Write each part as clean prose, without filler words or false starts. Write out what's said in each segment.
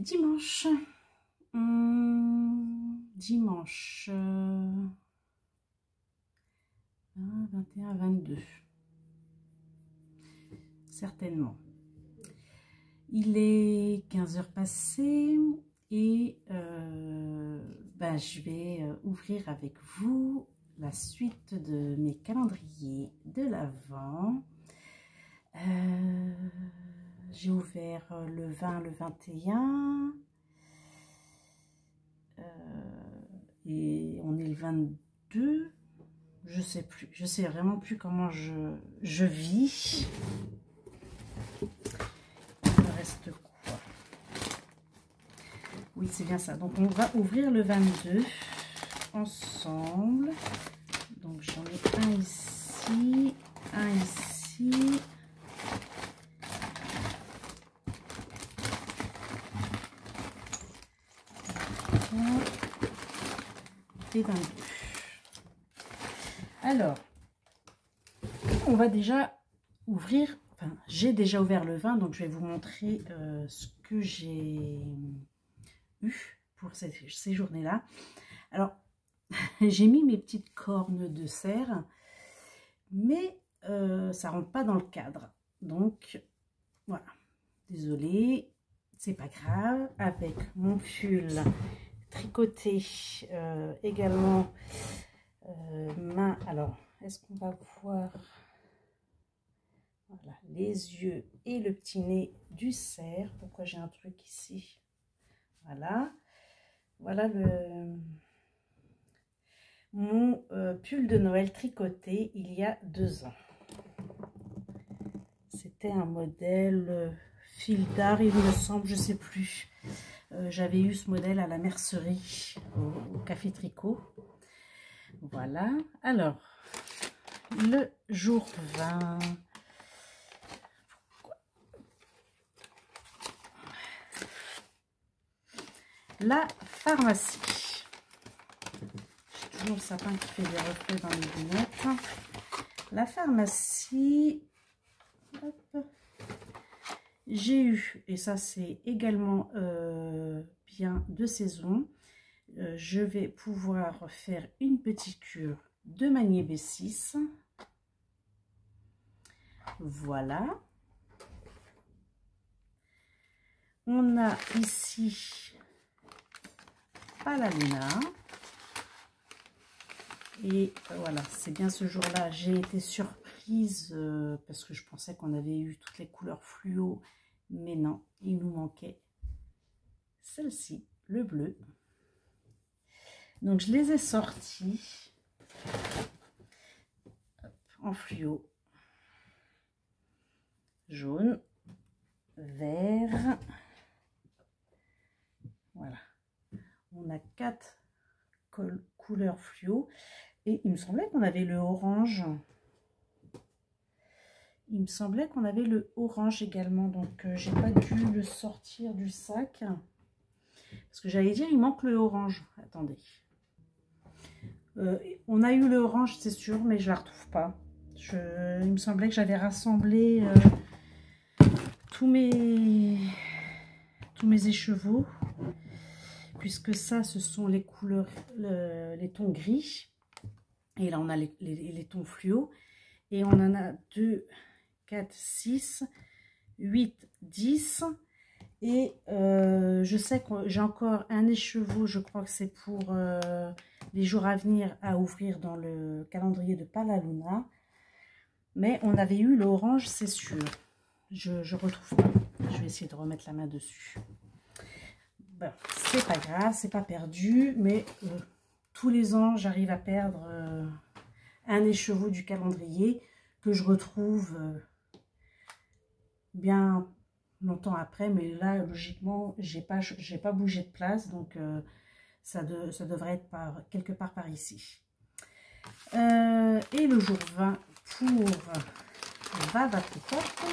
dimanche. Dimanche 21, 22. Certainement. Il est 15 heures passées et je vais ouvrir avec vous la suite de mes calendriers de l'Avent. J'ai ouvert le 20, le 21 et on est le 22. Je sais plus, je sais vraiment plus comment je vis. Il me reste quoi? Oui, c'est bien ça. Donc on va ouvrir le 22 ensemble. Donc j'en ai un ici, un ici. Et 22. Alors, on va déjà ouvrir, enfin j'ai déjà ouvert le 20, donc je vais vous montrer ce que j'ai eu pour ces journées-là. Alors, j'ai mis mes petites cornes de cerf, mais ça rentre pas dans le cadre. Donc, voilà. Désolée, c'est pas grave. Avec mon pull tricoté également main. Alors, est-ce qu'on va voir voilà, les yeux et le petit nez du cerf? Pourquoi j'ai un truc ici? Voilà. Voilà mon pull de Noël tricoté il y a 2 ans. C'était un modèle fil d'art, il me semble, je sais plus. J'avais eu ce modèle à la mercerie, au Café Tricot. Voilà. Alors, le jour 20. La pharmacie. J'ai toujours le sapin qui fait des reflets dans les lunettes. La pharmacie. J'ai eu, et ça c'est également bien de saison, je vais pouvoir faire une petite cure de Magné B6. Voilà. On a ici Palaluna. Et voilà, c'est bien ce jour-là, j'ai été surprise parce que je pensais qu'on avait eu toutes les couleurs fluo, mais non, il nous manquait celle-ci, le bleu. Donc je les ai sortis en fluo, jaune, vert. Voilà, on a 4 couleurs fluo et il me semblait qu'on avait le orange. Il me semblait qu'on avait le orange également, donc j'ai pas dû le sortir du sac parce que j'allais dire il manque le orange. Attendez, on a eu le orange c'est sûr, mais je la retrouve pas. Il me semblait que j'avais rassemblé tous mes écheveaux, puisque ça ce sont les couleurs, les tons gris, et là on a les tons fluo, et on en a 2, 4, 6, 8, 10. Et je sais que j'ai encore un écheveau, je crois que c'est pour les jours à venir à ouvrir dans le calendrier de Palaluna. Mais on avait eu l'orange, c'est sûr. Je retrouve pas. Je vais essayer de remettre la main dessus. Bon, c'est pas grave, c'est pas perdu, mais tous les ans, j'arrive à perdre un écheveau du calendrier que je retrouve bien longtemps après, mais là logiquement j'ai pas bougé de place, donc ça devrait être quelque part par ici. Et le jour 20 pour Vava Tricotte,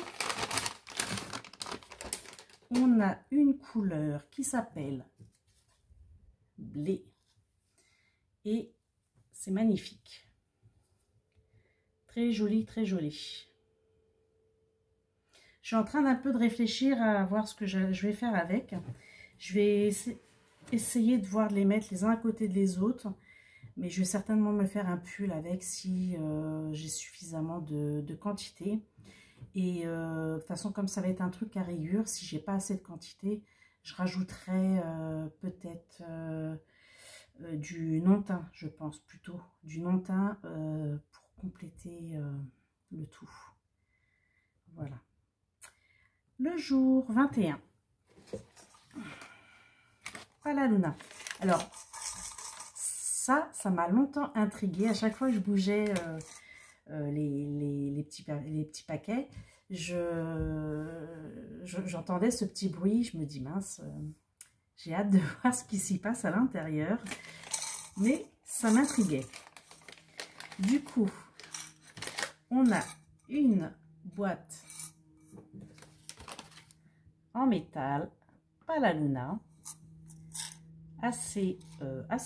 on a une couleur qui s'appelle blé et c'est magnifique, très joli, très joli. Je suis en train d'un peu de réfléchir à voir ce que je vais faire avec. Je vais essayer de voir de les mettre les uns à côté des autres. Mais je vais certainement me faire un pull avec si j'ai suffisamment de quantité. Et de toute façon, comme ça va être un truc à rayures, si j'ai pas assez de quantité, je rajouterai peut-être du non-teint, je pense plutôt. Du non-teint pour compléter le tout. Voilà. Le jour 21. Voilà Luna. Alors, ça m'a longtemps intriguée. À chaque fois que je bougeais les petits paquets, j'entendais ce petit bruit. Je me dis, mince, j'ai hâte de voir ce qui s'y passe à l'intérieur. Mais ça m'intriguait. Du coup, on a une boîte en métal, pas la Luna, assez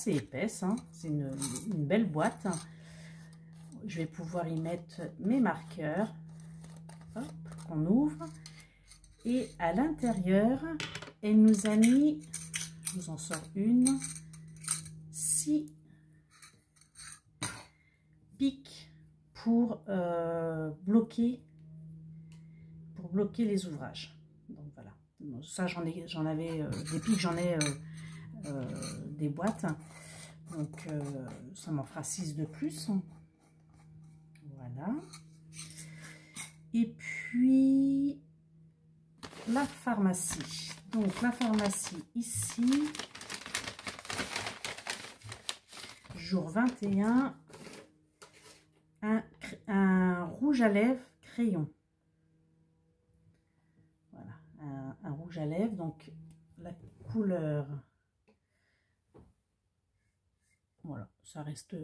épaisse, hein. C'est une belle boîte. Je vais pouvoir y mettre mes marqueurs. Hop, qu'on ouvre. Et à l'intérieur, elle nous a mis, je vous en sors une, 6 pics pour bloquer les ouvrages. Donc voilà. Bon, ça j'en avais des pics, j'en ai des boîtes. Donc ça m'en fera 6 de plus. Voilà. Et puis la pharmacie. Donc la pharmacie ici, jour 21, un rouge à lèvres crayon. Voilà, un rouge à lèvres. Donc la couleur, voilà, ça reste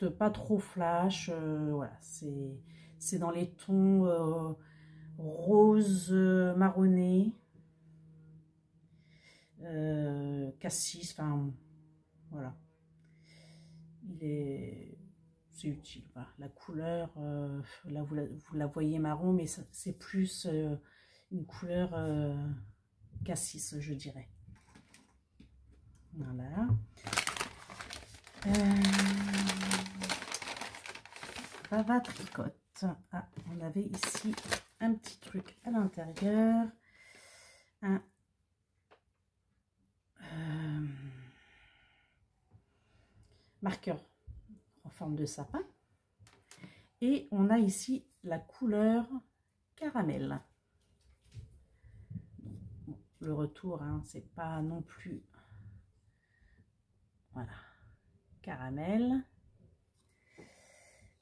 pas trop flash. Voilà, c'est dans les tons rose marronné, cassis, enfin voilà, c'est utile. Voilà. La couleur, là vous la voyez marron, mais c'est plus une couleur cassis, je dirais. Voilà. Bava tricote. Ah, on avait ici un petit truc à l'intérieur, un marqueur en forme de sapin, et on a ici la couleur caramel. Bon, le retour, hein, c'est pas non plus, voilà, caramel.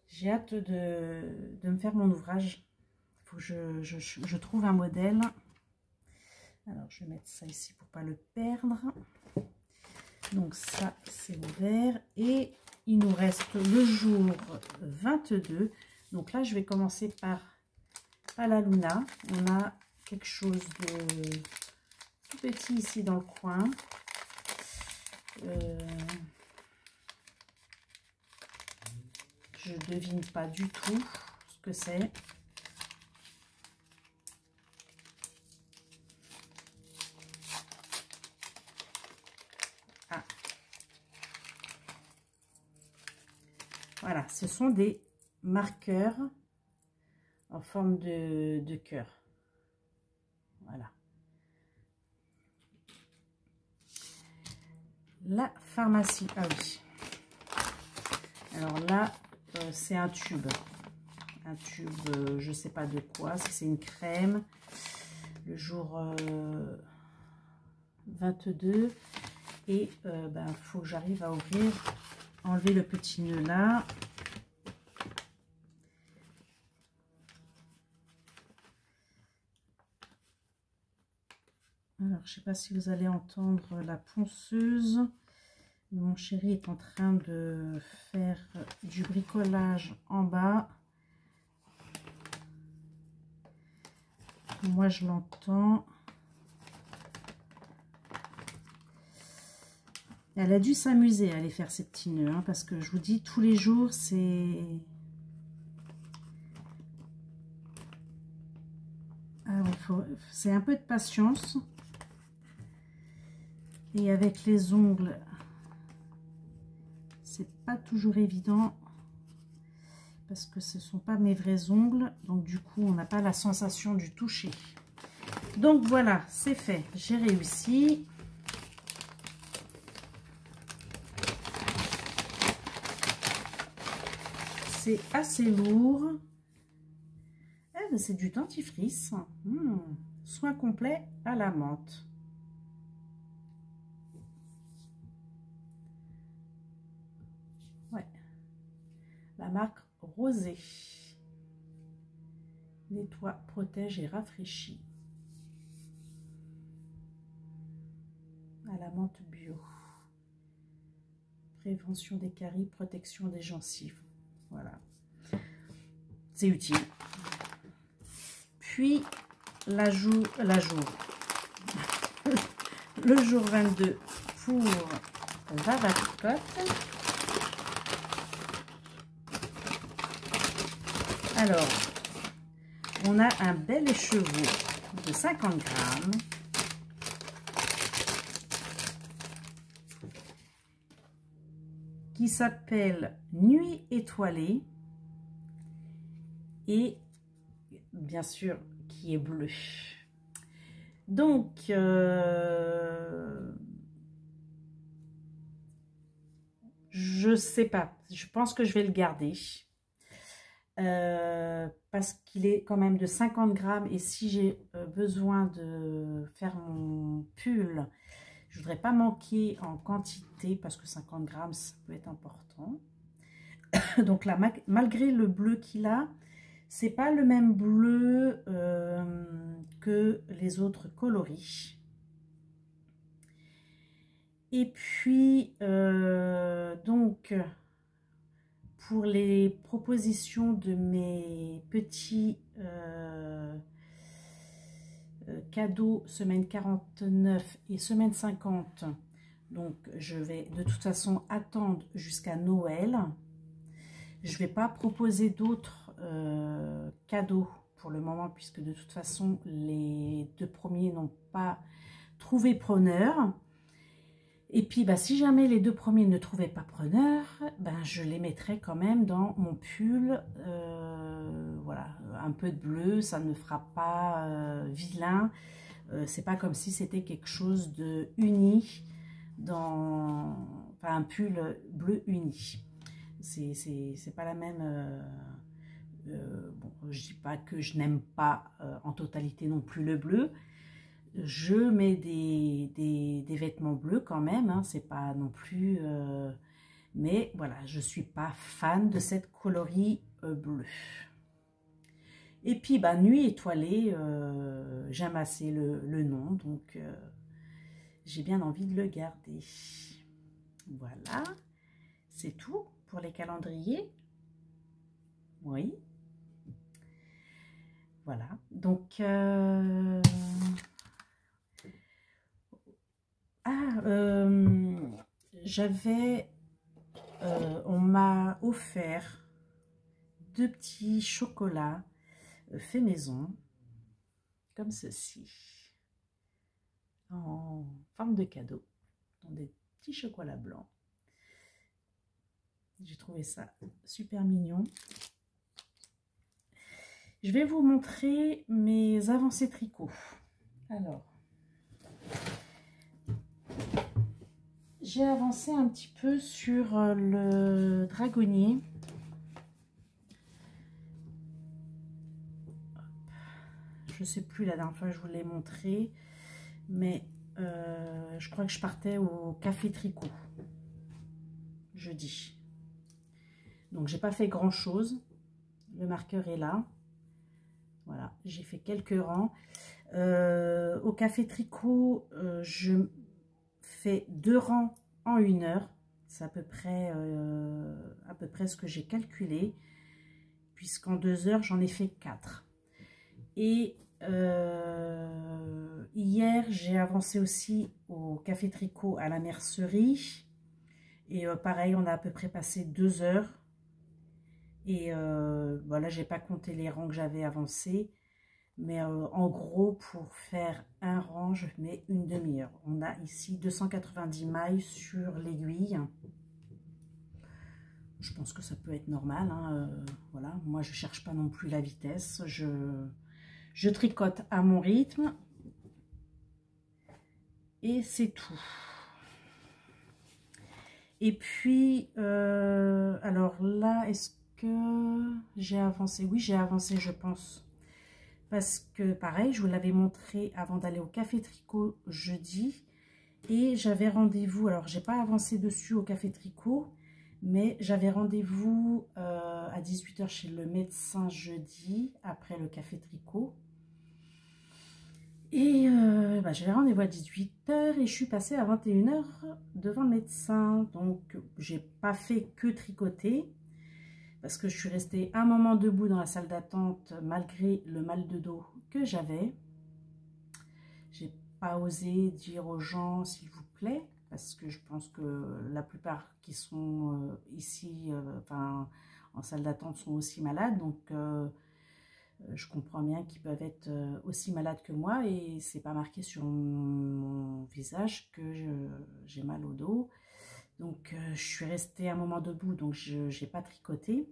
J'ai hâte de me faire mon ouvrage. Il faut que je trouve un modèle. Alors, je vais mettre ça ici pour pas le perdre. Donc, ça, c'est ouvert. Et il nous reste le jour 22. Donc là, je vais commencer par la Luna. On a quelque chose de tout petit ici dans le coin. Je devine pas du tout ce que c'est. Ah. Voilà, ce sont des marqueurs en forme de cœur. Voilà. La pharmacie. Ah oui. Alors là, c'est un tube. Un tube, je sais pas de quoi. Si c'est une crème. Le jour 22. Et ben, faut que j'arrive à ouvrir, enlever le petit nœud là. Alors, je sais pas si vous allez entendre la ponceuse. Mon chéri est en train de faire du bricolage en bas. Moi, je l'entends. Elle a dû s'amuser à aller faire ces petits nœuds, hein, parce que je vous dis, tous les jours, c'est... Ah ouais, c'est un peu de patience. Et avec les ongles, c'est pas toujours évident parce que ce sont pas mes vrais ongles, donc du coup on n'a pas la sensation du toucher. Donc voilà, c'est fait, j'ai réussi. C'est assez lourd. Eh, c'est du dentifrice. Soin complet à la menthe. Ouais. La marque Rosé. Nettoie, protège et rafraîchit. À la menthe bio. Prévention des caries, protection des gencives. Voilà. C'est utile. Puis, le jour 22 pour Vavacotte. Alors, on a un bel écheveau de 50 grammes. Qui s'appelle Nuit étoilée. Et bien sûr, qui est bleu. Donc, je sais pas. Je pense que je vais le garder. Parce qu'il est quand même de 50 grammes. Et si j'ai besoin de faire mon pull, je voudrais pas manquer en quantité. Parce que 50 grammes, ça peut être important. Donc là, malgré le bleu qu'il a, c'est pas le même bleu que les autres coloris. Et puis, donc, pour les propositions de mes petits cadeaux semaine 49 et semaine 50, donc je vais de toute façon attendre jusqu'à Noël. Je ne vais pas proposer d'autres cadeaux pour le moment, puisque de toute façon, les 2 premiers n'ont pas trouvé preneur. Et puis, bah, si jamais les 2 premiers ne trouvaient pas preneur, ben, je les mettrai quand même dans mon pull. Voilà, un peu de bleu, ça ne fera pas vilain. C'est pas comme si c'était quelque chose de uni, enfin, un pull bleu uni. C'est pas la même. Bon, je dis pas que je n'aime pas en totalité non plus le bleu. Je mets des vêtements bleus quand même, hein, c'est pas non plus. Mais voilà, je suis pas fan de cette coloris bleue. Et puis, bah, Nuit étoilée, j'aime assez le nom, donc j'ai bien envie de le garder. Voilà, c'est tout pour les calendriers. Oui. Voilà, donc on m'a offert 2 petits chocolats fait maison, comme ceci, en forme de cadeau, dans des petits chocolats blancs. J'ai trouvé ça super mignon. Je vais vous montrer mes avancées tricot. Alors, j'ai avancé un petit peu sur le dragonnier. Je ne sais plus la dernière fois que je vous l'ai montré, mais je crois que je partais au café tricot jeudi. Donc j'ai pas fait grand chose. Le marqueur est là. Voilà, j'ai fait quelques rangs. Au café tricot, je fais 2 rangs en 1 heure. C'est à peu près ce que j'ai calculé, puisqu'en 2 heures, j'en ai fait 4. Et hier, j'ai avancé aussi au café tricot à la mercerie. Et pareil, on a à peu près passé 2 heures. Et voilà, j'ai pas compté les rangs que j'avais avancés. Mais en gros, pour faire un rang, je mets une demi-heure. On a ici 290 mailles sur l'aiguille. Je pense que ça peut être normal, hein, voilà. Moi, je cherche pas non plus la vitesse. Je tricote à mon rythme. Et c'est tout. Et puis, alors là, est-ce que j'ai avancé? Oui, j'ai avancé, je pense. Parce que, pareil, je vous l'avais montré avant d'aller au Café Tricot jeudi. Et j'avais rendez-vous, alors j'ai pas avancé dessus au Café Tricot, mais j'avais rendez-vous à 18 h chez le médecin jeudi, après le Café Tricot. Et j'avais rendez-vous à 18 h et je suis passée à 21 h devant le médecin. Donc, j'ai pas fait que tricoter parce que je suis restée un moment debout dans la salle d'attente malgré le mal de dos que j'avais. J'ai pas osé dire aux gens s'il vous plaît parce que je pense que la plupart qui sont ici, enfin en salle d'attente, sont aussi malades. Donc, je comprends bien qu'ils peuvent être aussi malades que moi et c'est pas marqué sur mon visage que j'ai mal au dos. Donc je suis restée un moment debout, donc je n'ai pas tricoté,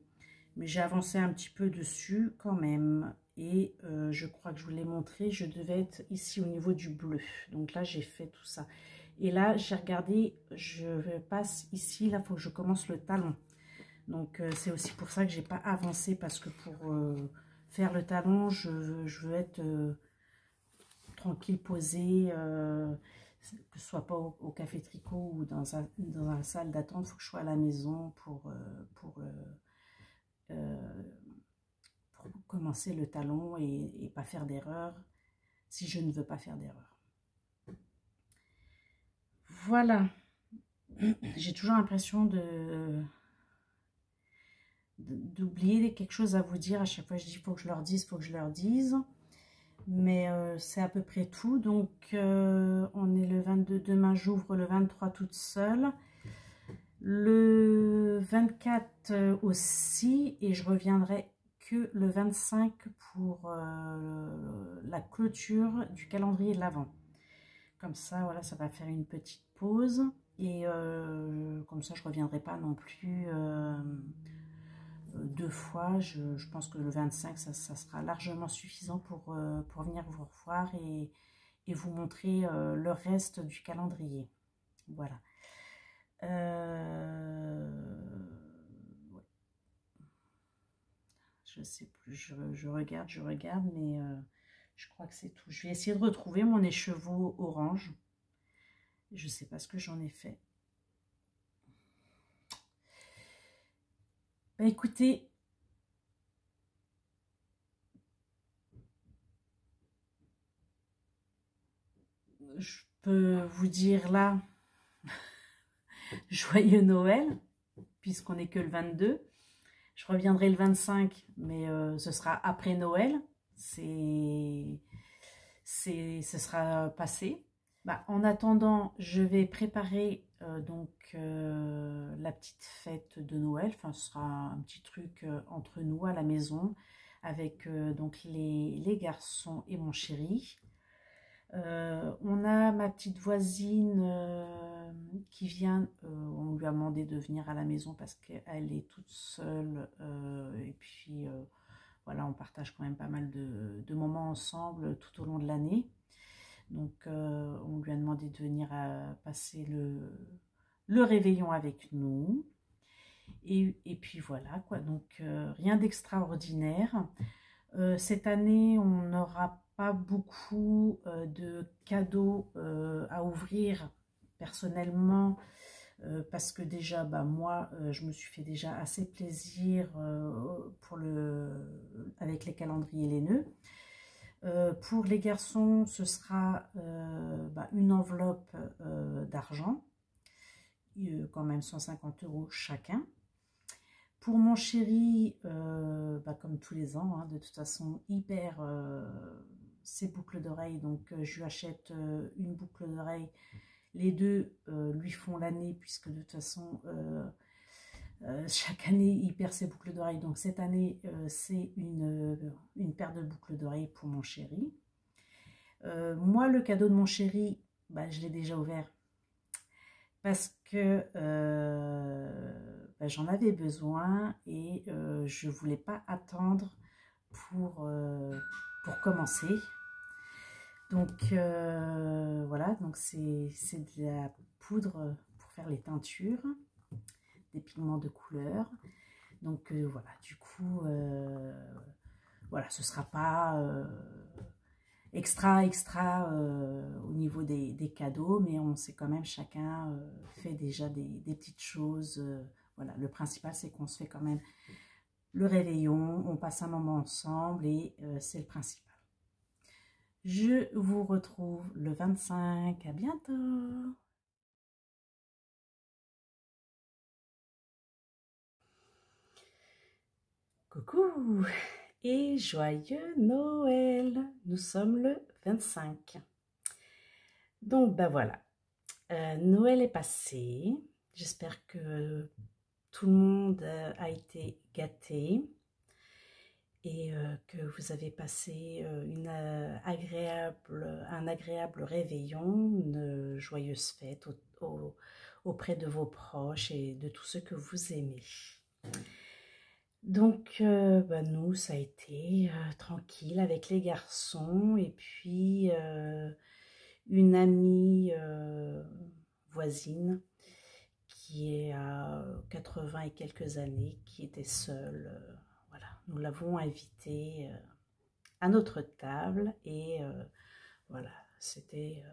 mais j'ai avancé un petit peu dessus quand même. Et je crois que je vous l'ai montré, je devais être ici au niveau du bleu. Donc là, j'ai fait tout ça. Et là, j'ai regardé, je passe ici, là, il faut que je commence le talon. Donc c'est aussi pour ça que j'ai pas avancé, parce que pour faire le talon, je veux être tranquille, posée, que ce soit pas au Café Tricot ou dans la salle d'attente. Il faut que je sois à la maison pour commencer le talon et pas faire d'erreur si je ne veux pas faire d'erreur. Voilà, j'ai toujours l'impression d'oublier quelque chose à vous dire. À chaque fois je dis faut que je leur dise, faut que je leur dise, mais c'est à peu près tout. Donc on est le 22, demain j'ouvre le 23 toute seule, le 24 aussi, et je reviendrai que le 25 pour la clôture du calendrier de l'Avent. Comme ça, voilà, ça va faire une petite pause, et comme ça je reviendrai pas non plus deux fois. Je pense que le 25, ça sera largement suffisant pour venir vous revoir et vous montrer le reste du calendrier. Voilà. Ouais. Je sais plus, je regarde, mais je crois que c'est tout. Je vais essayer de retrouver mon écheveau orange. Je sais pas ce que j'en ai fait. Bah, écoutez, je peux vous dire là, joyeux Noël, puisqu'on n'est que le 22. Je reviendrai le 25, mais ce sera après Noël. Ce sera passé. Bah, en attendant, je vais préparer la petite fête de Noël. Enfin, ce sera un petit truc entre nous à la maison, avec donc les garçons et mon chéri. On a ma petite voisine qui vient, on lui a demandé de venir à la maison parce qu'elle est toute seule, et puis voilà, on partage quand même pas mal de moments ensemble tout au long de l'année. Donc on lui a demandé de venir passer le réveillon avec nous. Et puis voilà quoi, donc rien d'extraordinaire. Cette année, on n'aura pas beaucoup de cadeaux à ouvrir personnellement, parce que déjà, bah, moi, je me suis fait déjà assez plaisir avec les calendriers et les nœuds. Pour les garçons, ce sera une enveloppe d'argent, quand même 150 € chacun. Pour mon chéri, comme tous les ans, hein, de toute façon, hyper ses boucles d'oreilles. Donc, je lui achète une boucle d'oreille. Les deux lui font l'année, puisque de toute façon, chaque année, il perd ses boucles d'oreilles. Donc cette année, c'est une paire de boucles d'oreilles pour mon chéri. Moi, le cadeau de mon chéri, bah, je l'ai déjà ouvert parce que bah, j'en avais besoin et je ne voulais pas attendre pour commencer. Donc voilà, donc c'est de la poudre pour faire les teintures, des pigments de couleur. Donc voilà, du coup, voilà, ce ne sera pas extra au niveau des cadeaux, mais on sait quand même, chacun fait déjà des petites choses. Voilà, le principal, c'est qu'on se fait quand même le réveillon, on passe un moment ensemble et c'est le principal. Je vous retrouve le 25. À bientôt. Coucou et joyeux Noël. Nous sommes le 25. Donc, ben voilà. Noël est passé. J'espère que tout le monde a été gâté et que vous avez passé un agréable réveillon, une joyeuse fête auprès de vos proches et de tous ceux que vous aimez. Donc, bah nous, ça a été tranquille avec les garçons et puis une amie voisine qui est à 80 et quelques années, qui était seule. Voilà, nous l'avons invitée à notre table et voilà, c'était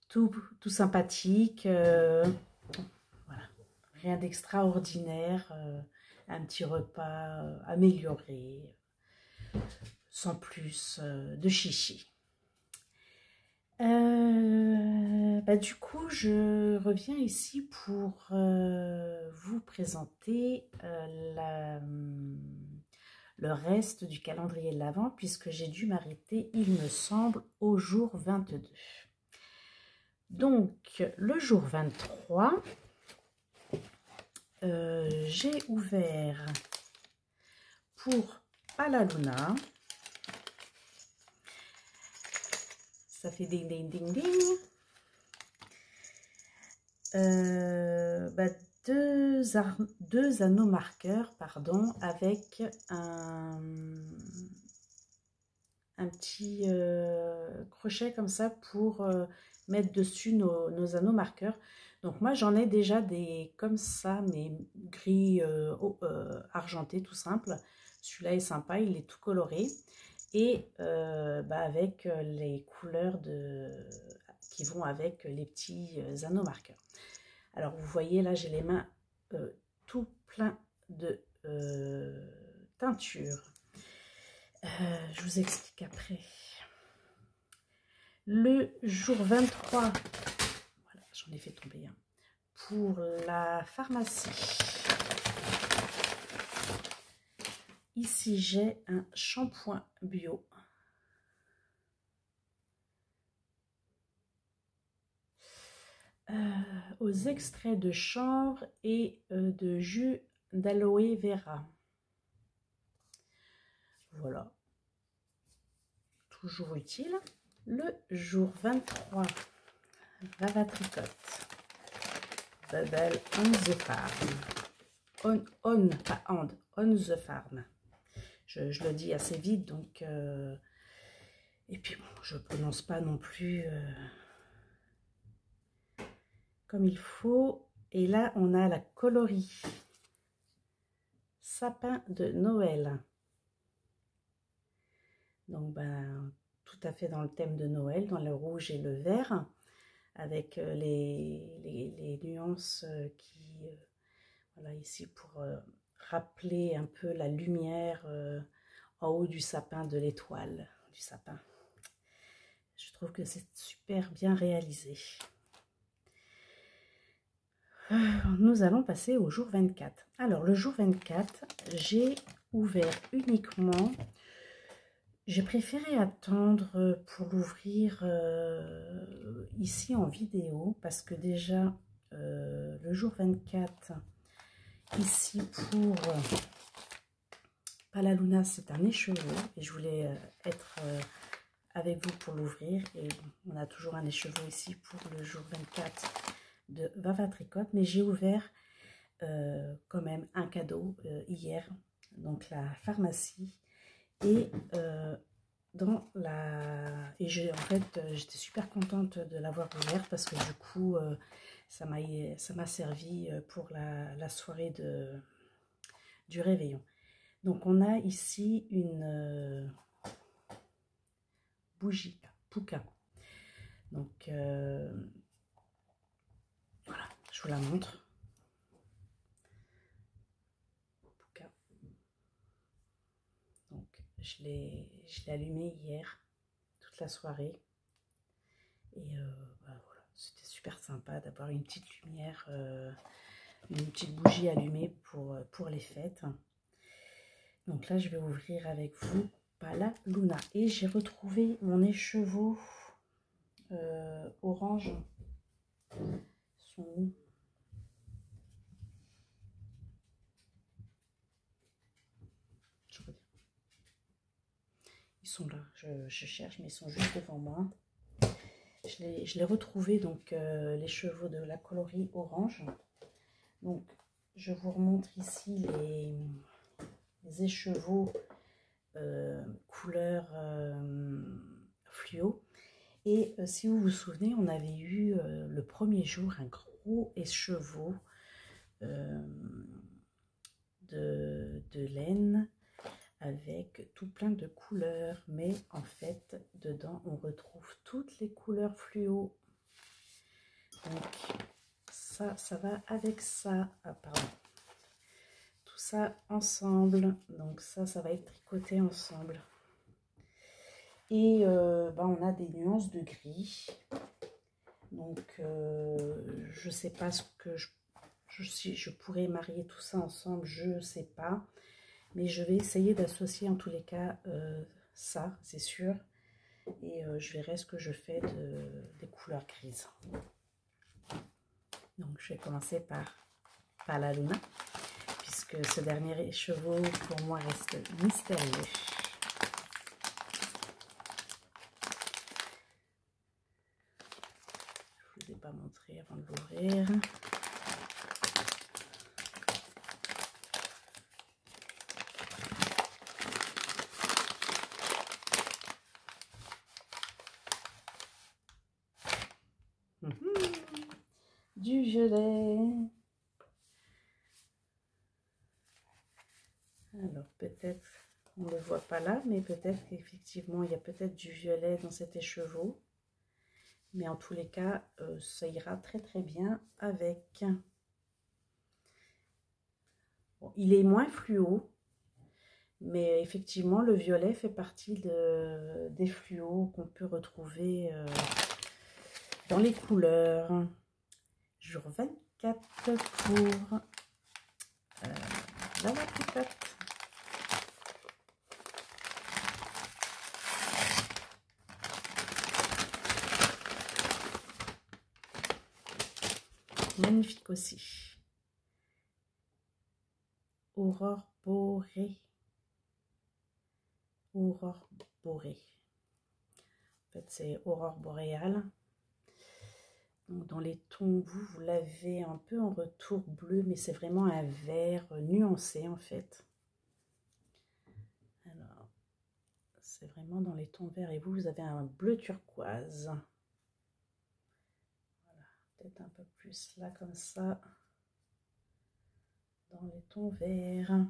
tout sympathique. Voilà, rien d'extraordinaire. Un petit repas amélioré, sans plus de chichi. Bah, du coup, je reviens ici pour vous présenter le reste du calendrier de l'Avent, puisque j'ai dû m'arrêter, il me semble, au jour 22. Donc, le jour 23, j'ai ouvert pour Palaluna. Ça fait ding ding ding ding. Bah, deux anneaux marqueurs, pardon, avec un petit crochet comme ça pour mettre dessus nos anneaux marqueurs. Donc moi j'en ai déjà des comme ça, mais gris argenté, tout simple. Celui-là est sympa, il est tout coloré. Et bah, avec les couleurs qui vont avec les petits anneaux marqueurs. Alors vous voyez là, j'ai les mains tout plein de teinture. Je vous explique après. Le jour 23, voilà, j'en ai fait tomber un, pour la pharmacie. Ici, j'ai un shampoing bio. Aux extraits de chanvre et de jus d'aloe vera. Voilà. Toujours utile. Le jour 23, Vavatricote. Bubble on the farm. Pas on the farm. Je le dis assez vite, donc... et puis bon, je prononce pas non plus comme il faut. Et là, on a la coloris. Sapin de Noël. Donc, ben, tout à fait dans le thème de Noël, dans le rouge et le vert, avec les nuances qui... voilà, ici pour rappeler un peu la lumière en haut du sapin, de l'étoile du sapin. Je trouve que c'est super bien réalisé. Nous allons passer au jour 24. Alors, le jour 24, j'ai ouvert uniquement... J'ai préféré attendre pour l'ouvrir ici en vidéo, parce que déjà, le jour 24, ici pour Palaluna, c'est un écheveau et je voulais être avec vous pour l'ouvrir. Et on a toujours un écheveau ici pour le jour 24 de Vava Tricote, mais j'ai ouvert quand même un cadeau hier, donc la pharmacie. Et en fait j'étais super contente de l'avoir ouvert parce que du coup ça m'a servi pour la soirée du réveillon. Donc on a ici une bougie Puka. Donc voilà, je vous la montre. Puka. Donc je l'ai allumée hier toute la soirée et bah, voilà, c'était super sympa d'avoir une petite lumière, une petite bougie allumée pour les fêtes. Donc là je vais ouvrir avec vous Palaluna et j'ai retrouvé mon écheveau orange. Ils sont là, je cherche, mais ils sont juste devant moi. Je l'ai retrouvé, donc les chevaux de la coloris orange. Donc je vous remontre ici les écheveaux couleur fluo. Et si vous vous souvenez, on avait eu le premier jour un gros écheveau de laine avec tout plein de couleurs, mais en fait dedans on retrouve toutes les couleurs fluo. Donc ça va avec ça. Ah, pardon. Tout ça ensemble, donc ça va être tricoté ensemble. Et bah, on a des nuances de gris. Donc je sais pas ce que si je pourrais marier tout ça ensemble, je sais pas. Mais je vais essayer d'associer en tous les cas ça, c'est sûr. Et je verrai ce que je fais des couleurs grises. Donc je vais commencer par Palaluna, puisque ce dernier écheveau pour moi reste mystérieux. Je ne vous ai pas montré avant de l'ouvrir. Du violet. Alors peut-être, on ne le voit pas là, mais peut-être qu'effectivement il y a peut-être du violet dans cet écheveau. Mais en tous les cas, ça ira très très bien avec. Bon, il est moins fluo, mais effectivement le violet fait partie des fluos qu'on peut retrouver dans les couleurs. Jour 24 pour la tricote. Magnifique aussi. Aurore Borée. Aurore Borée. En fait, c'est Aurore boréale. Donc, dans les tons, vous l'avez un peu en retour bleu, mais c'est vraiment un vert nuancé en fait. Alors, c'est vraiment dans les tons verts et vous avez un bleu turquoise. Voilà, peut-être un peu plus là comme ça, dans les tons verts.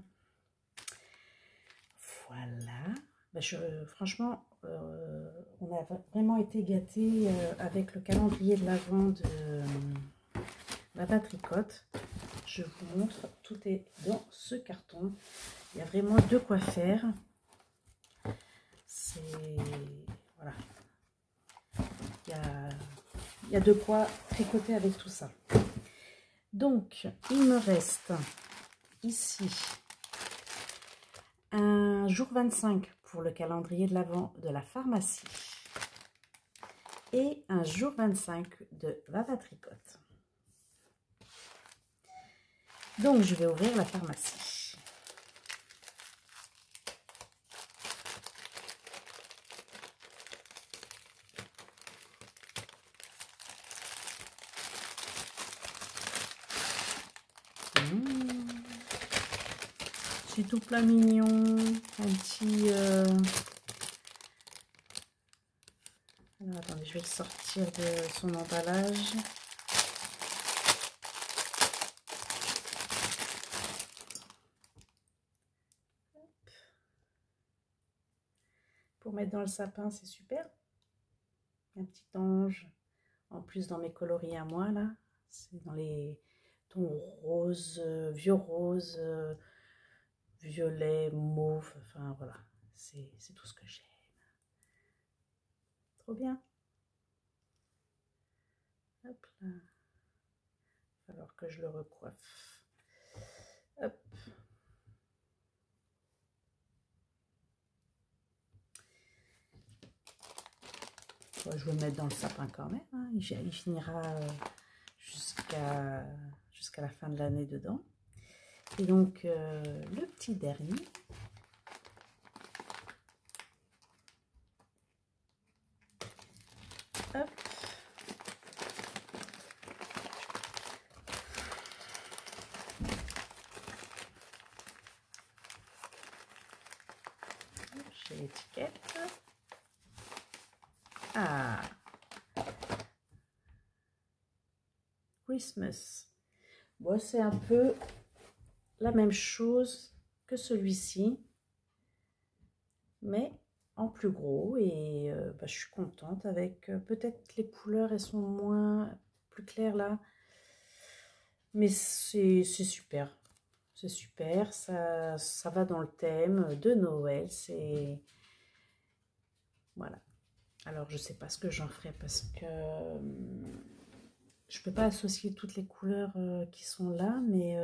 Voilà. Ben franchement, on a vraiment été gâtés avec le calendrier de l'Avent de Vava Tricote. Je vous montre, tout est dans ce carton. Il y a vraiment de quoi faire. C'est voilà. Il y a de quoi tricoter avec tout ça. Donc, il me reste ici un jour 25 pour le calendrier de l'Avent de la pharmacie et un jour 25 de Vava Tricote. Donc, je vais ouvrir la pharmacie. C'est tout plein mignon. Un petit... Alors, attendez, je vais le sortir de son emballage. Pour mettre dans le sapin, c'est super. Un petit ange. En plus, dans mes coloris à moi, là, c'est dans les tons rose, vieux rose, violet, mauve. Enfin, voilà. C'est tout ce que j'aime. Trop bien. Hop là. Alors que je le recoiffe. Hop. Bon, je vais le mettre dans le sapin quand même. Hein. Il finira jusqu'à la fin de l'année dedans. Et donc, le petit dernier. Hop. J'ai l'étiquette. Ah, Christmas. Bon, c'est un peu la même chose que celui-ci, mais en plus gros. Et je suis contente avec. Peut-être les couleurs, elles sont plus claires là, mais c'est super. C'est super, ça va dans le thème de Noël. C'est voilà. Alors, je sais pas ce que j'en ferai parce que je peux pas associer toutes les couleurs qui sont là, mais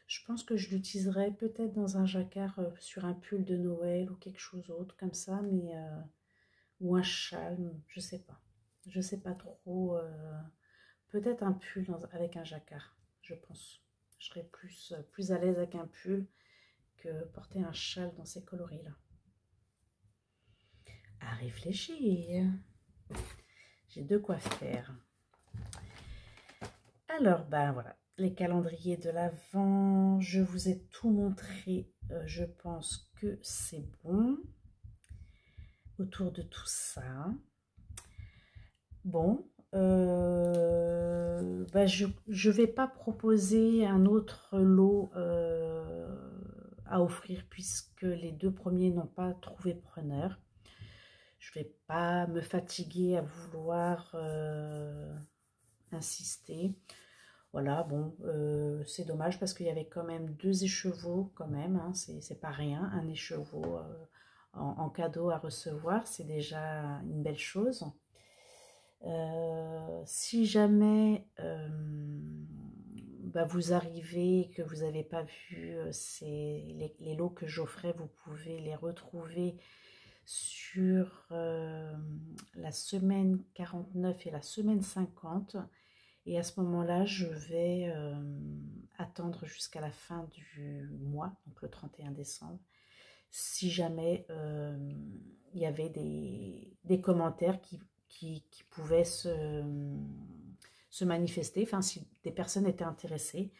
je pense que je l'utiliserai peut-être dans un jacquard sur un pull de Noël ou quelque chose d'autre comme ça, mais ou un châle, je sais pas. Je sais pas trop. Peut-être un pull avec un jacquard, je pense. Je serais plus à l'aise avec un pull que porter un châle dans ces coloris-là. À réfléchir. J'ai de quoi faire. Alors, ben voilà, les calendriers de l'Avent, je vous ai tout montré. Je pense que c'est bon. Autour de tout ça. Bon, je vais pas proposer un autre lot à offrir puisque les deux premiers n'ont pas trouvé preneur. Je vais pas me fatiguer à vouloir insister. Voilà, bon, c'est dommage parce qu'il y avait quand même 2 écheveaux quand même, hein, c'est pas rien, un écheveau en cadeau à recevoir, c'est déjà une belle chose. Si jamais vous arrivez et que vous n'avez pas vu les lots que j'offrais, vous pouvez les retrouver sur la semaine 49 et la semaine 50. Et à ce moment-là, je vais attendre jusqu'à la fin du mois, donc le 31 décembre, si jamais il y avait des commentaires qui pouvaient se manifester, enfin si des personnes étaient intéressées.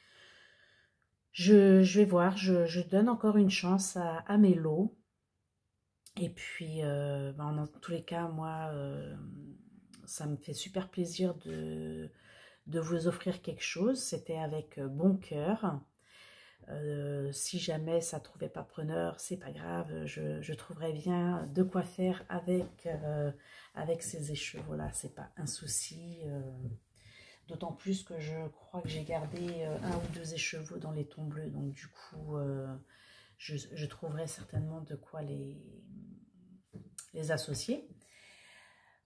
Je vais voir, je donne encore une chance à mes lots. Et puis, dans tous les cas, moi, ça me fait super plaisir de vous offrir quelque chose. C'était avec bon cœur. Si jamais ça ne trouvait pas preneur, c'est pas grave, je trouverai bien de quoi faire avec ces écheveaux-là. C'est pas un souci. D'autant plus que je crois que j'ai gardé 1 ou 2 écheveaux dans les tons bleus. Donc du coup, je trouverai certainement de quoi les associer.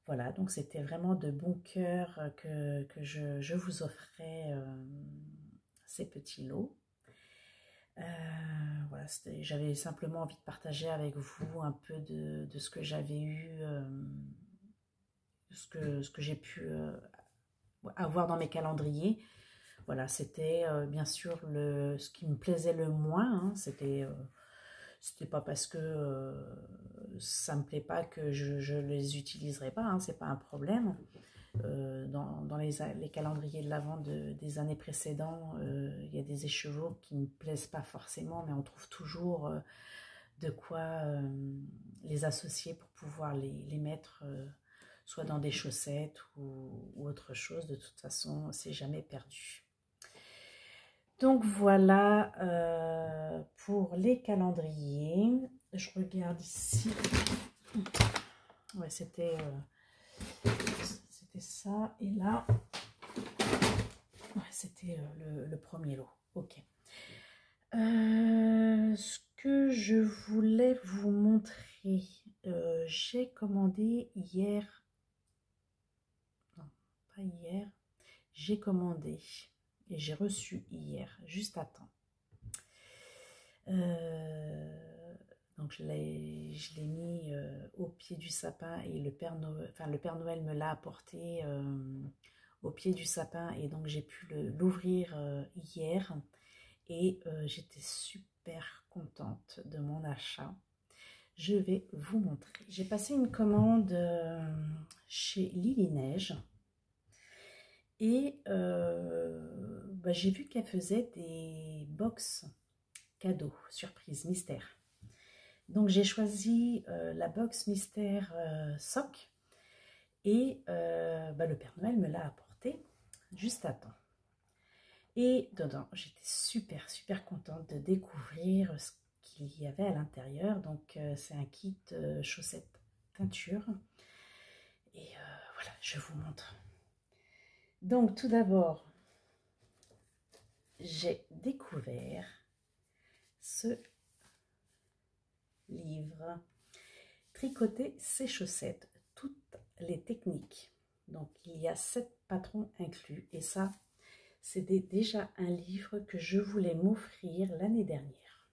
Voilà, donc c'était vraiment de bon cœur que je vous offrais ces petits lots. Voilà, j'avais simplement envie de partager avec vous un peu de ce que j'avais eu, ce que j'ai pu avoir dans mes calendriers. voilà, c'était bien sûr ce qui me plaisait le moins, hein, c'était pas parce que ça me plaît pas que je les utiliserai pas, hein, c'est pas un problème. Dans les calendriers de l'Avent des années précédentes, il y a des écheveaux qui ne me plaisent pas forcément, mais on trouve toujours de quoi les associer pour pouvoir les mettre soit dans des chaussettes ou autre chose. De toute façon, c'est jamais perdu. Donc voilà pour les calendriers. Je regarde ici. Ouais, c'était ça. Et là, ouais, c'était le premier lot. Ok. Ce que je voulais vous montrer, j'ai commandé hier. Non, pas hier. J'ai commandé. Et j'ai reçu hier, juste à temps. Donc je l'ai mis au pied du sapin et le Père Noël me l'a apporté au pied du sapin et donc j'ai pu l'ouvrir hier et j'étais super contente de mon achat. Je vais vous montrer. J'ai passé une commande chez Lily Neige. Et j'ai vu qu'elle faisait des box cadeaux, surprise, mystère. Donc j'ai choisi la box mystère sock. Et le Père Noël me l'a apporté juste à temps. Et dedans, j'étais super contente de découvrir ce qu'il y avait à l'intérieur. Donc c'est un kit chaussettes teinture. Et voilà, je vous montre. Donc tout d'abord, j'ai découvert ce livre Tricoter ses chaussettes, toutes les techniques. Donc il y a 7 patrons inclus et ça c'était déjà un livre que je voulais m'offrir l'année dernière.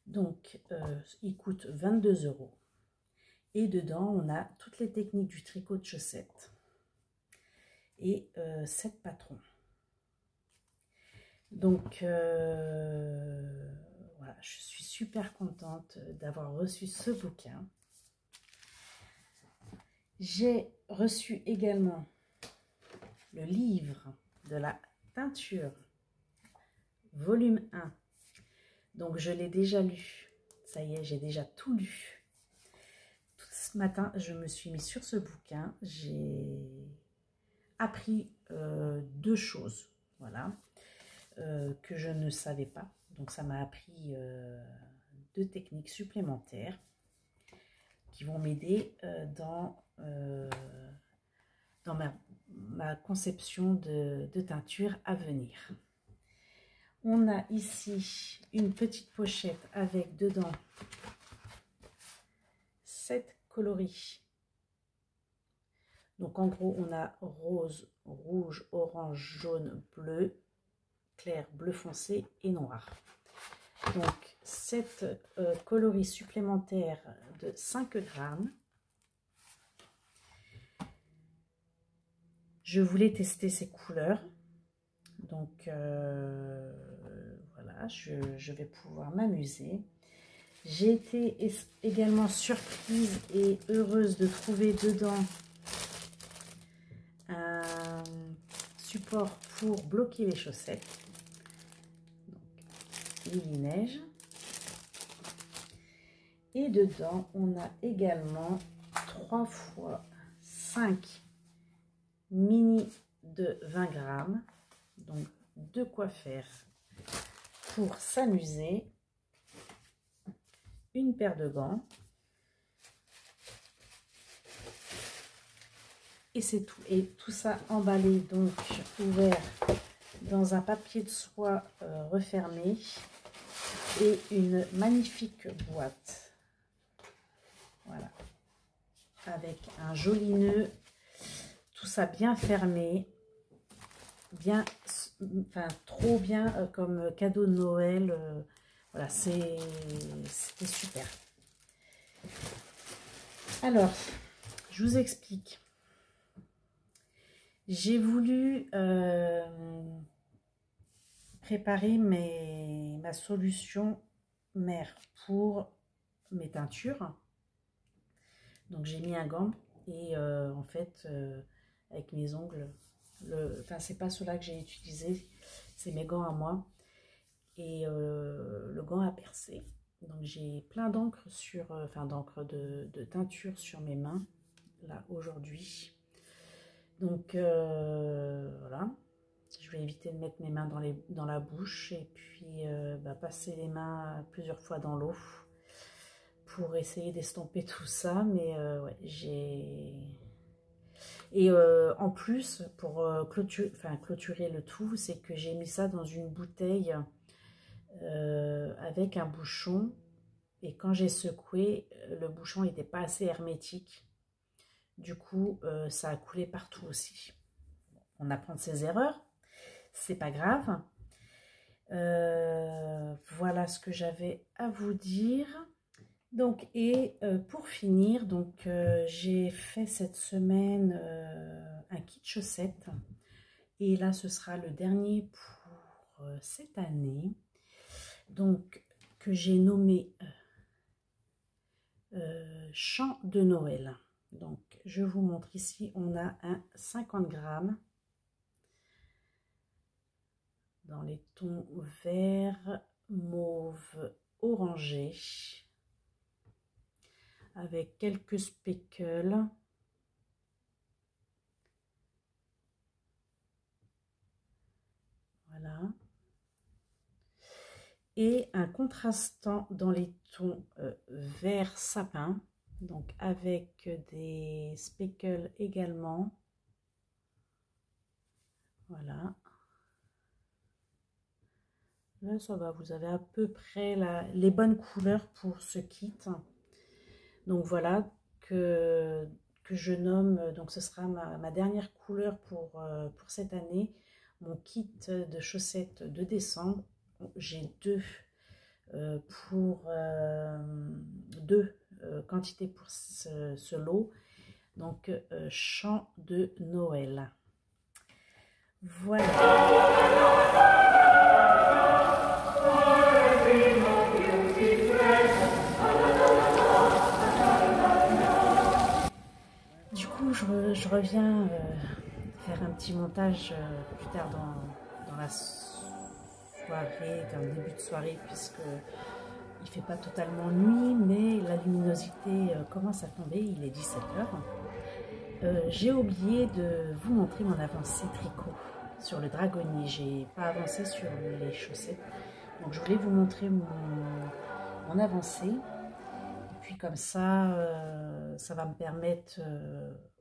Donc il coûte 22 € et dedans on a toutes les techniques du tricot de chaussettes et 7 patrons. Donc voilà, je suis super contente d'avoir reçu ce bouquin. J'ai reçu également le livre de la teinture, volume 1. Donc je l'ai déjà lu. Ça y est, j'ai déjà tout lu. Tout ce matin, je me suis mis sur ce bouquin. J'ai appris 2 choses. Voilà. Que je ne savais pas. Donc ça m'a appris 2 techniques supplémentaires qui vont m'aider dans ma conception de teinture à venir. On a ici une petite pochette avec dedans 7 coloris. Donc en gros on a rose, rouge, orange, jaune, bleu, clair, bleu foncé et noir. Donc 7 coloris supplémentaires de 5 grammes. Je voulais tester ces couleurs. Donc voilà, je vais pouvoir m'amuser. J'ai été également surprise et heureuse de trouver dedans un support pour bloquer les chaussettes. Lily Neige. Et dedans, on a également 3 fois 5 mini de 20 grammes. Donc, de quoi faire pour s'amuser. Une paire de gants. Et c'est tout. Et tout ça emballé, donc ouvert dans un papier de soie refermé. Et une magnifique boîte. Voilà. Avec un joli nœud. Tout ça bien fermé. Bien, enfin trop bien comme cadeau de Noël. Voilà, c'était super. Alors, je vous explique. J'ai voulu préparé ma solution mère pour mes teintures. Donc j'ai mis un gant et en fait avec mes ongles, enfin c'est pas ceux-là que j'ai utilisé, c'est mes gants à moi. Et le gant a percé. Donc j'ai plein d'encre sur, enfin d'encre de teinture sur mes mains, là aujourd'hui. Donc voilà, je vais éviter de mettre mes mains dans la bouche et puis passer les mains plusieurs fois dans l'eau pour essayer d'estomper tout ça. Mais ouais, j'ai... Et en plus, pour clôturer le tout, c'est que j'ai mis ça dans une bouteille avec un bouchon. Et quand j'ai secoué, le bouchon n'était pas assez hermétique. Du coup, ça a coulé partout aussi. On apprend de ses erreurs, c'est pas grave. Voilà ce que j'avais à vous dire. Donc, et pour finir, donc j'ai fait cette semaine un kit chaussettes. Et là, ce sera le dernier pour cette année. Donc, que j'ai nommé Chant de Noël. Donc, je vous montre ici, on a un 50 grammes dans les tons vert, mauve, orangé, avec quelques speckles. Voilà. Et un contrastant dans les tons vert sapin, donc avec des speckles également. Voilà. Là, ça va, vous avez à peu près les bonnes couleurs pour ce kit. Donc voilà, que je nomme, donc ce sera ma dernière couleur pour cette année. Mon kit de chaussettes de décembre, j'ai deux quantités pour ce lot. Donc, Chant de Noël. Voilà. Du coup, je reviens faire un petit montage plus tard dans la soirée, dans le début de soirée, puisque il fait pas totalement nuit, mais la luminosité commence à tomber, il est 17h. J'ai oublié de vous montrer mon avancée tricot sur le dragonnier. J'ai pas avancé sur les chaussettes, donc je voulais vous montrer mon avancée. Et puis comme ça, ça va me permettre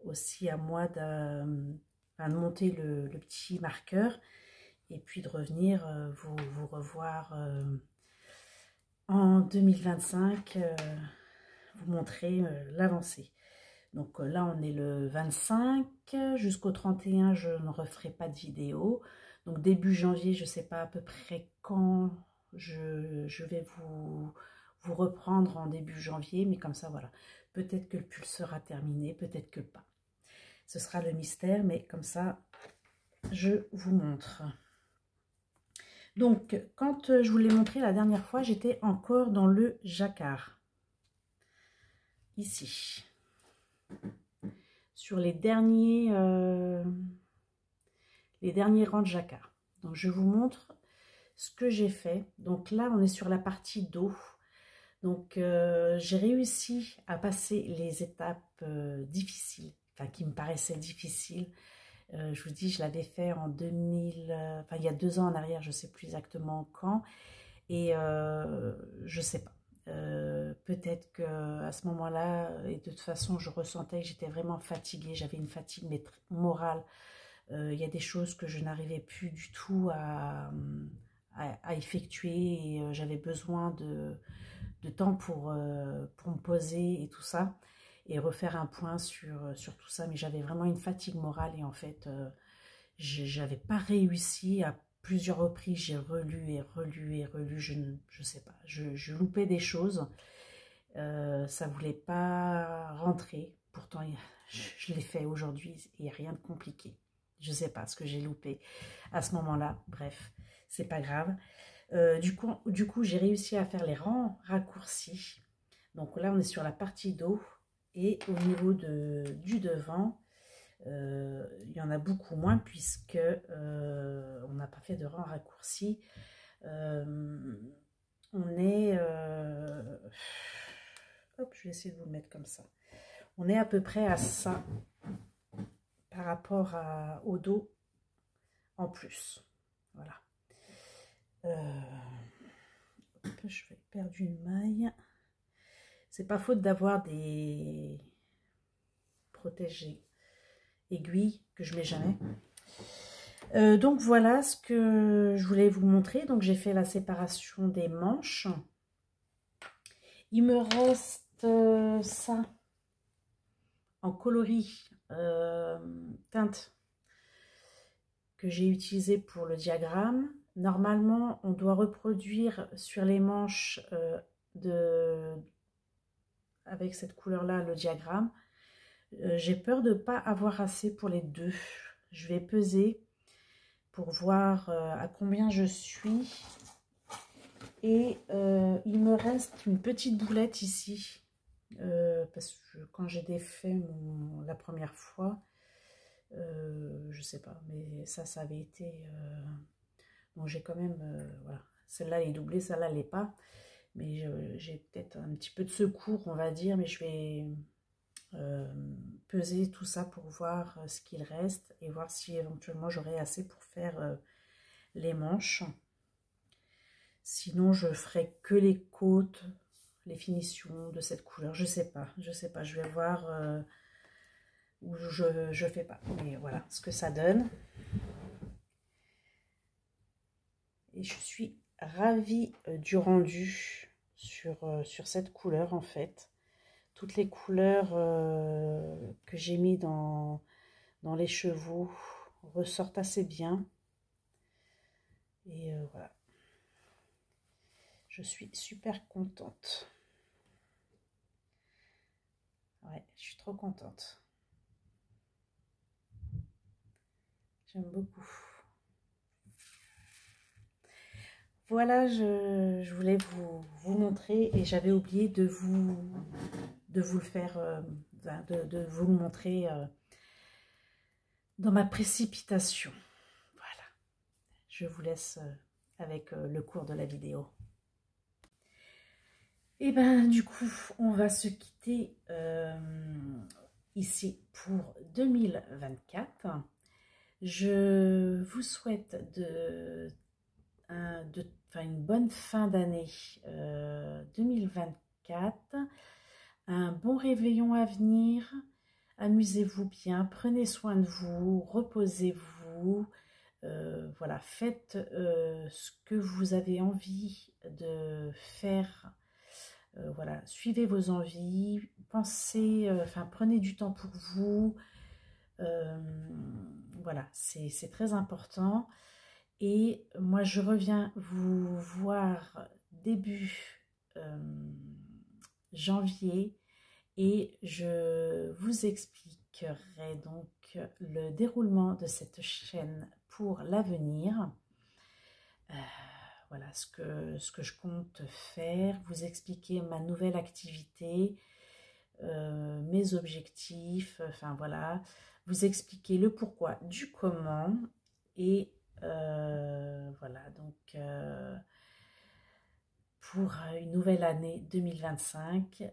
aussi à moi de monter le petit marqueur et puis de revenir vous revoir en 2025, vous montrer l'avancée. Donc là, on est le 25, jusqu'au 31, je ne referai pas de vidéo. Donc début janvier, je ne sais pas à peu près quand je vais vous reprendre en début janvier, mais comme ça, voilà. Peut-être que le pull sera terminé, peut-être que pas. Ce sera le mystère, mais comme ça, je vous montre. Donc, quand je vous l'ai montré la dernière fois, j'étais encore dans le jacquard. Ici. Sur les derniers rangs de jacquard. Donc, je vous montre ce que j'ai fait. Donc là, on est sur la partie dos. Donc, j'ai réussi à passer les étapes difficiles, enfin, qui me paraissaient difficiles. Je vous dis, je l'avais fait en 2000, enfin, il y a 2 ans en arrière, je ne sais plus exactement quand. Et je ne sais pas. Peut-être qu'à ce moment-là, et de toute façon, je ressentais que j'étais vraiment fatiguée. J'avais une fatigue morale. Il y a des choses que je n'arrivais plus du tout à effectuer. Et j'avais besoin de temps pour me poser et tout ça. Et refaire un point sur tout ça. Mais j'avais vraiment une fatigue morale. Et en fait, j'avais pas réussi à plusieurs reprises, j'ai relu et relu et relu, je sais pas, je loupais des choses, ça voulait pas rentrer, pourtant je l'ai fait aujourd'hui, il n'y a rien de compliqué, Je sais pas ce que j'ai loupé à ce moment-là. Bref, c'est pas grave. Du coup j'ai réussi à faire les rangs raccourcis. Donc là, on est sur la partie dos. Et au niveau du devant, il y en a beaucoup moins puisque on n'a pas fait de rang raccourci. On est... hop, je vais essayer de vous le mettre comme ça. On est à peu près à ça par rapport au dos en plus. Voilà. Je vais perdre une maille. C'est pas faute d'avoir des protégés aiguilles que je mets jamais. Donc voilà ce que je voulais vous montrer. Donc j'ai fait la séparation des manches. Il me reste ça en coloris teinte que j'ai utilisé pour le diagramme. Normalement, on doit reproduire sur les manches avec cette couleur-là le diagramme. J'ai peur de ne pas avoir assez pour les deux. Je vais peser pour voir à combien je suis. Et il me reste une petite boulette ici. Parce que quand j'ai défait la première fois, je sais pas, mais ça avait été... donc j'ai quand même... voilà. Celle-là elle est doublée, celle-là elle n'est pas. Mais j'ai peut-être un petit peu de secours, on va dire, mais je vais peser tout ça pour voir ce qu'il reste et voir si éventuellement j'aurai assez pour faire les manches. Sinon, je ferai que les côtes, les finitions de cette couleur. Je sais pas, je vais voir où je fais pas. Mais voilà ce que ça donne. Et je suis ravie du rendu sur cette couleur en fait. Toutes les couleurs que j'ai mis dans les chevaux ressortent assez bien. Et voilà. Je suis super contente. Ouais, je suis trop contente. J'aime beaucoup. Voilà, je voulais vous montrer et j'avais oublié de vous le faire, de vous le montrer dans ma précipitation. Voilà, je vous laisse avec le cours de la vidéo. Et ben du coup, on va se quitter ici pour 2024. Je vous souhaite une bonne fin d'année 2024, un bon réveillon à venir, amusez-vous bien, prenez soin de vous, reposez-vous, voilà, faites ce que vous avez envie de faire, voilà, suivez vos envies, pensez, prenez du temps pour vous, voilà, c'est très important. Et moi, je reviens vous voir début janvier et je vous expliquerai donc le déroulement de cette chaîne pour l'avenir. Voilà ce que je compte faire, vous expliquer ma nouvelle activité, mes objectifs, enfin voilà, vous expliquer le pourquoi du comment et voilà, donc pour une nouvelle année 2025,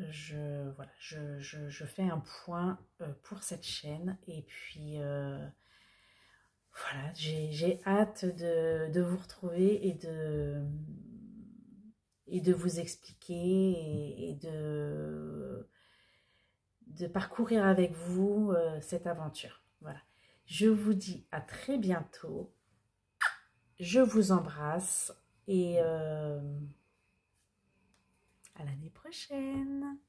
je fais un point pour cette chaîne et puis voilà, j'ai hâte de vous retrouver et de vous expliquer et de parcourir avec vous cette aventure. Voilà, je vous dis à très bientôt. Je vous embrasse et à l'année prochaine.